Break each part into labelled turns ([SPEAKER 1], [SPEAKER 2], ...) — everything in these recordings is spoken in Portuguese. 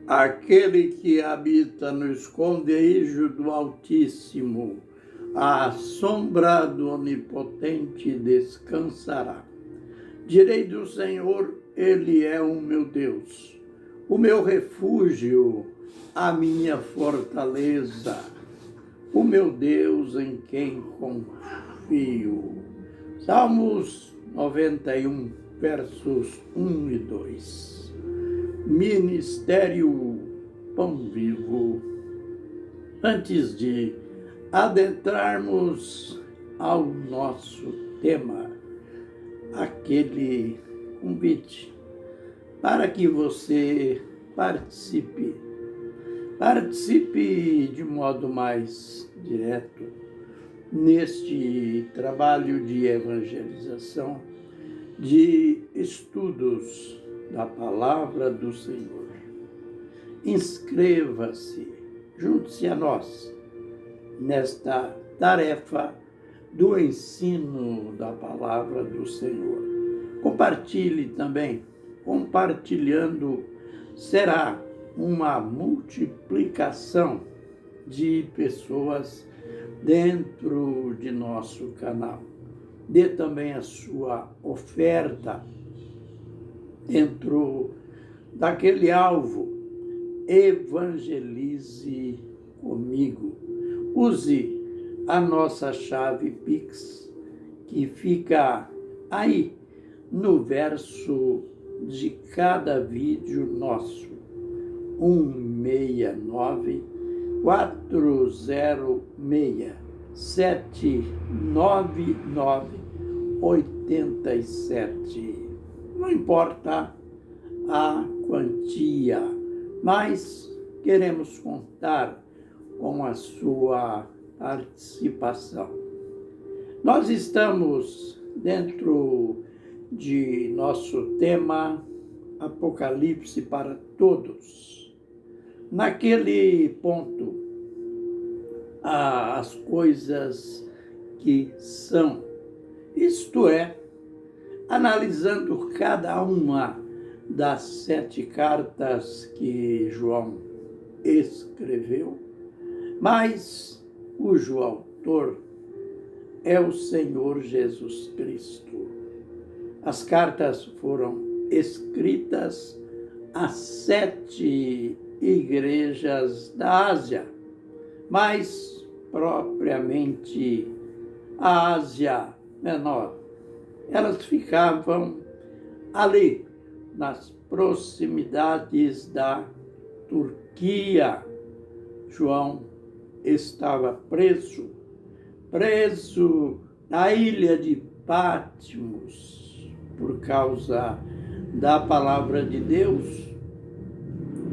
[SPEAKER 1] Aquele que habita no esconderijo do Altíssimo, à sombra do Onipotente descansará. Direi do Senhor, Ele é o meu Deus, o meu refúgio, a minha fortaleza, o meu Deus em quem confio. Salmos 91, versos 1 e 2. Ministério Pão Vivo. Antes de adentrarmos ao nosso tema, aquele convite para que você participe de modo mais direto neste trabalho de evangelização, de estudos da Palavra do Senhor. Inscreva-se, junte-se a nós nesta tarefa do ensino da Palavra do Senhor. Compartilhe também. Compartilhando será uma multiplicação de pessoas dentro de nosso canal. Dê também a sua oferta dentro daquele alvo. Evangelize comigo. Use a nossa chave Pix, que fica aí no verso de cada vídeo nosso. 169 406 799 87. Não importa a quantia, mas queremos contar com a sua participação. Nós estamos dentro de nosso tema Apocalipse para Todos. Naquele ponto, as coisas que são, isto é, analisando cada uma das 7 cartas que João escreveu, mas cujo autor é o Senhor Jesus Cristo. As cartas foram escritas às 7 igrejas da Ásia, mais propriamente a Ásia Menor. Elas ficavam ali, nas proximidades da Turquia. João estava preso na ilha de Patmos, por causa da palavra de Deus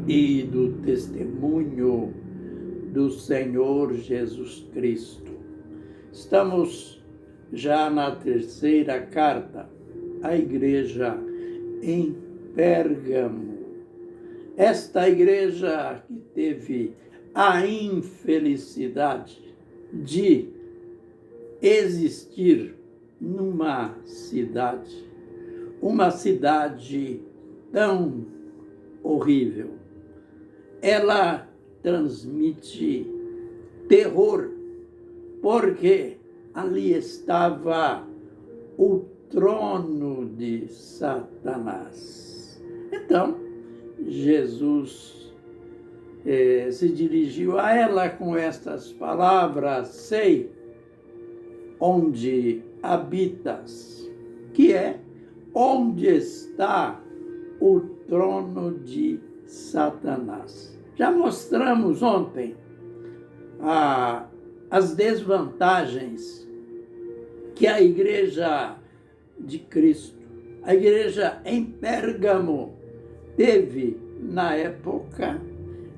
[SPEAKER 1] e do testemunho do Senhor Jesus Cristo. Estamos já na 3ª carta, à igreja em Pérgamo. Esta igreja que teve a infelicidade de existir numa cidade tão horrível. Ela transmite terror, porque ali estava o trono de Satanás. Então, Jesus se dirigiu a ela com estas palavras: sei onde habitas, que é onde está o trono de Satanás. Já mostramos ontem as desvantagens que a igreja de Cristo, a igreja em Pérgamo, teve na época,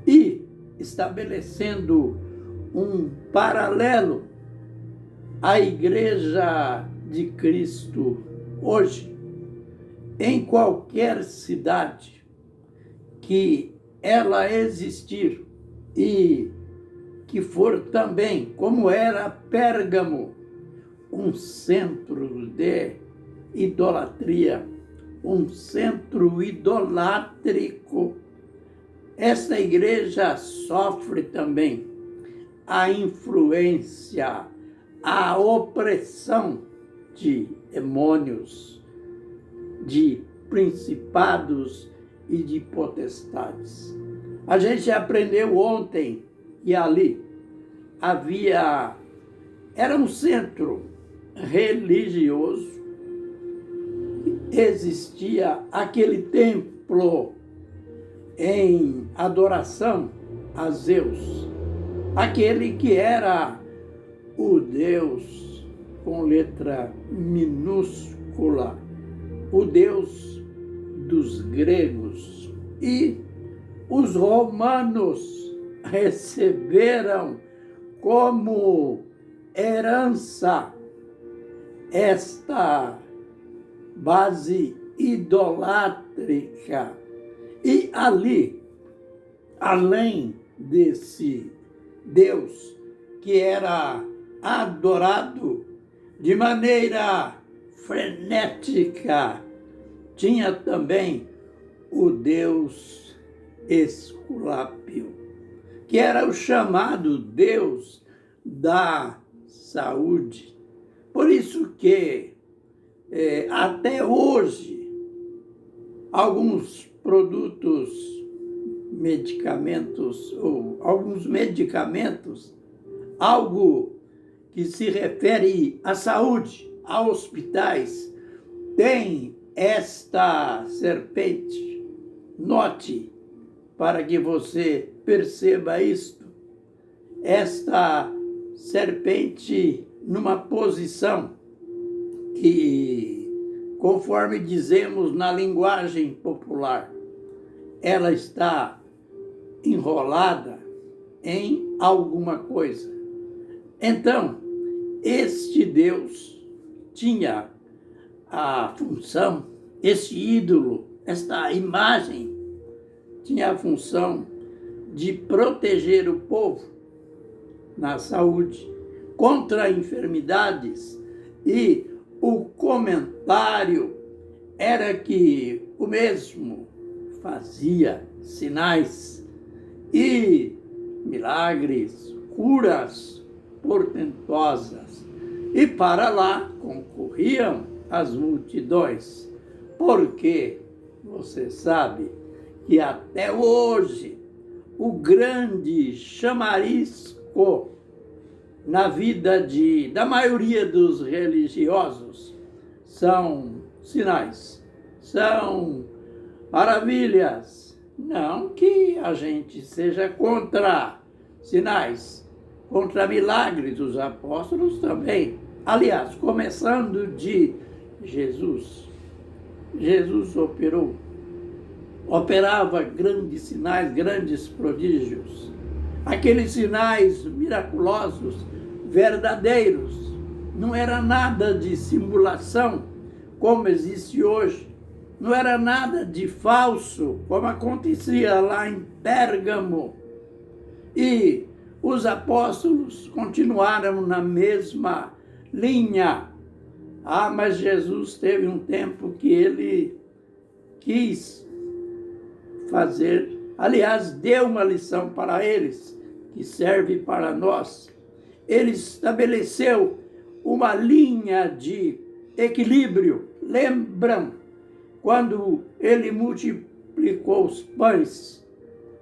[SPEAKER 1] e estabelecendo um paralelo à igreja de Cristo hoje, em qualquer cidade que ela existir e que for também, como era Pérgamo, um centro de idolatria, um centro idolátrico, esta igreja sofre também a influência, a opressão de demônios, de principados e de potestades. A gente aprendeu ontem que ali era um centro religioso, existia aquele templo em adoração a Zeus, aquele que era o Deus com letra minúscula, o Deus dos gregos. E os romanos receberam como herança esta base idolátrica. E ali, além desse Deus que era adorado de maneira frenética, tinha também o Deus Esculápio, que era o chamado Deus da saúde. Por isso que até hoje alguns produtos, medicamentos, ou alguns medicamentos, algo que se refere à saúde, a hospitais, tem esta serpente. Note, para que você perceba isto, esta serpente numa posição que, conforme dizemos na linguagem popular, ela está enrolada em alguma coisa. Então, este Deus tinha a função, esse ídolo, esta imagem, tinha a função de proteger o povo na saúde contra enfermidades, e o comentário era que o mesmo fazia sinais e milagres, curas portentosas, e para lá concorriam as multidões, porque você sabe que até hoje o grande chamarisco na vida da maioria dos religiosos são sinais, são maravilhas. Não que a gente seja contra sinais, contra milagres, os apóstolos também. Aliás, começando de Jesus. Jesus operava grandes sinais, grandes prodígios. Aqueles sinais miraculosos, verdadeiros. Não era nada de simulação, como existe hoje. Não era nada de falso, como acontecia lá em Pérgamo. E os apóstolos continuaram na mesma linha. Mas Jesus teve um tempo que ele quis fazer, aliás, deu uma lição para eles, que serve para nós. Ele estabeleceu uma linha de equilíbrio. Lembram quando ele multiplicou os pães,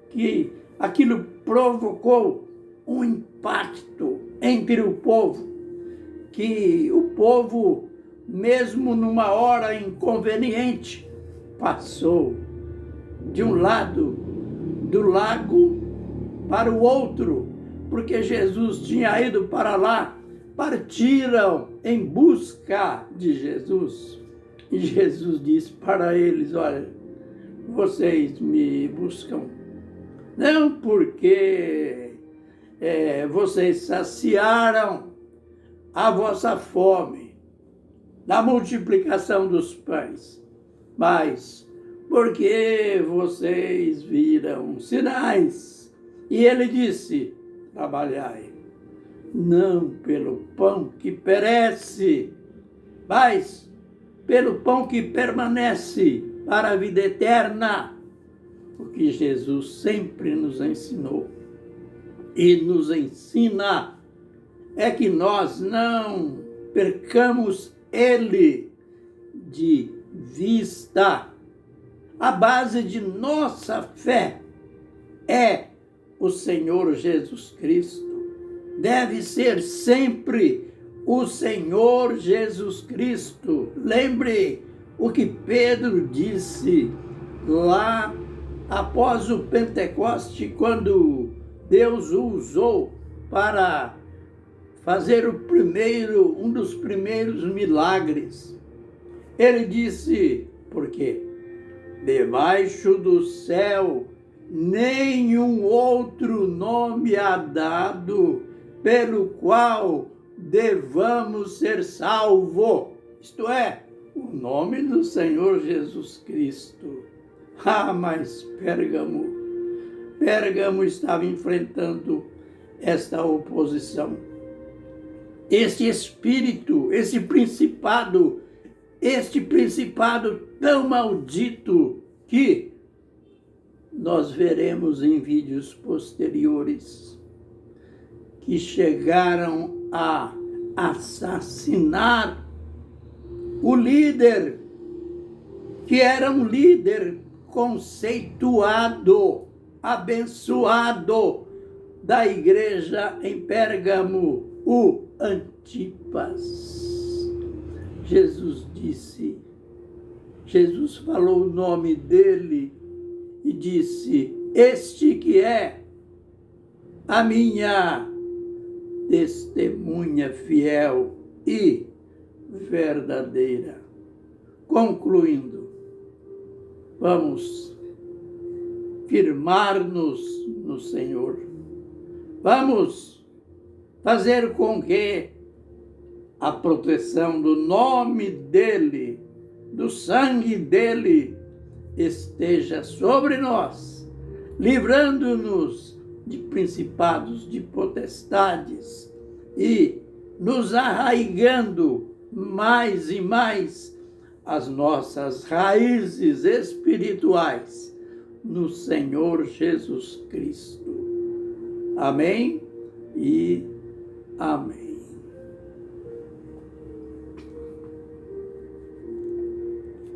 [SPEAKER 1] que aquilo provocou um impacto entre o povo, que o povo, mesmo numa hora inconveniente, passou de um lado do lago para o outro, porque Jesus tinha ido para lá. Partiram em busca de Jesus. E Jesus disse para eles: olha, vocês me buscam não porque vocês saciaram a vossa fome na multiplicação dos pães, mas porque vocês viram sinais. E ele disse: trabalhai, não pelo pão que perece, mas pelo pão que permanece para a vida eterna. o que Jesus sempre nos ensinou e nos ensina é que nós não percamos Ele de vista. A base de nossa fé é o Senhor Jesus Cristo. Deve ser sempre o Senhor Jesus Cristo. Lembre o que Pedro disse lá após o Pentecoste, quando Deus o usou para fazer um dos primeiros milagres. Ele disse, por quê? Debaixo do céu, nenhum outro nome há dado pelo qual devamos ser salvos. Isto é, o nome do Senhor Jesus Cristo. Mas Pérgamo estava enfrentando esta oposição. Este espírito, este principado tão maldito que nós veremos em vídeos posteriores, que chegaram a assassinar o líder, que era um líder conceituado, abençoado da igreja em Pérgamo, o Antipas. Jesus falou o nome dele e disse: este que é a minha testemunha fiel e verdadeira. Concluindo, vamos firmar-nos no Senhor. Vamos fazer com que a proteção do nome dele, do sangue dele, esteja sobre nós, livrando-nos de principados, de potestades e nos arraigando mais e mais as nossas raízes espirituais no Senhor Jesus Cristo. Amém e amém.